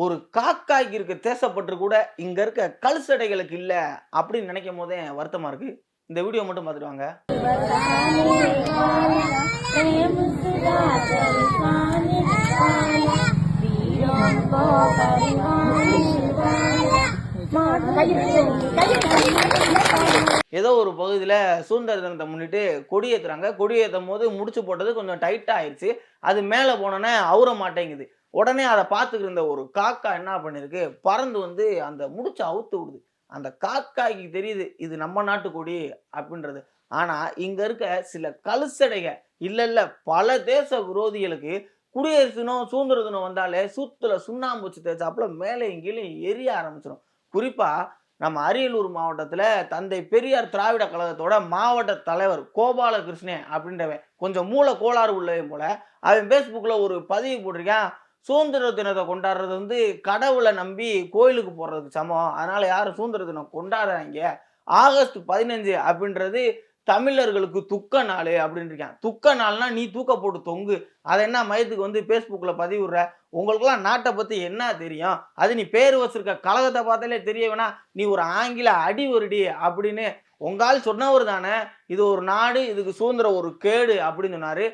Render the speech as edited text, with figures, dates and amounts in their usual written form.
ஒரு காக்காய்க்கு இருக்க தேசப்பற்று கூட இங்க இருக்க கழுசடைகளுக்கு இல்ல அப்படின்னு நினைக்கும் போதே வருத்தமா இருக்கு. இந்த வீடியோ மட்டும் பார்த்துட்டு வாங்க. ஏதோ ஒரு பகுதியில சுதந்திர தினத்தை முன்னிட்டு கொடியேத்துறாங்க. கொடியேத்தும் போது முடிச்சு போட்டது கொஞ்சம் டைட்டா ஆயிடுச்சு. அது மேல போனோனே அவுர மாட்டேங்குது. உடனே அத பார்த்துக்கிட்டு இருந்த ஒரு காக்கா என்ன பண்ணிருக்கு, பறந்து வந்து அந்த முடிச்ச அவுத்து விடுது. அந்த காக்காய்க்கு தெரியுது, இது நம்ம நாட்டு கொடி அப்படின்றது. ஆனா, இங்க இருக்க சில கழுசடைக இல்ல இல்ல பல தேச விரோதிகளுக்கு குடியரசு தினம், சுதந்திர தினம் வந்தாலே சூத்துல சுண்ணாம்பு வச்சு தேய்ச்சாப்புல மேலேயும் கீழயும் எரிய ஆரம்பிச்சுரும். குறிப்பா நம்ம அரியலூர் மாவட்டத்துல தந்தை பெரியார் திராவிட கழகத்தோட மாவட்ட தலைவர் கோபாலகிருஷ்ணன் அப்படின்றவன் கொஞ்சம் மூல கோளாறு உள்ளவன் போல. அவன் Facebookல ஒரு பதிவு போட்டிருக்கான். சுதந்திர தினத்தை கொண்டாடுறது வந்து கடவுளை நம்பி கோயிலுக்கு போறதுக்கு சமம். அதனால யாரும் சுதந்திர தினம் கொண்டாடாதீங்க. ஆகஸ்ட் 15 அப்படின்றது தமிழர்களுக்கு துக்க நாள் அப்படின்னு இருக்கான். துக்க நாள்னா நீ தூக்க போட்டு தொங்கு. அதை என்ன மயத்துக்கு வந்து Facebookல பதிவிடுற? உங்களுக்கெல்லாம் நாட்டை பத்தி என்ன தெரியும்? அது நீ பேர் வச்சிருக்க கழகத்தை பார்த்தாலே தெரிய வேணா நீ ஒரு ஆங்கில அடி வருடி அப்படின்னு உங்க ஆள் சொன்னவர் தானே. இது ஒரு நாடு, இதுக்கு சுதந்திரம் ஒரு கேடு அப்படின்னு சொன்னாரு.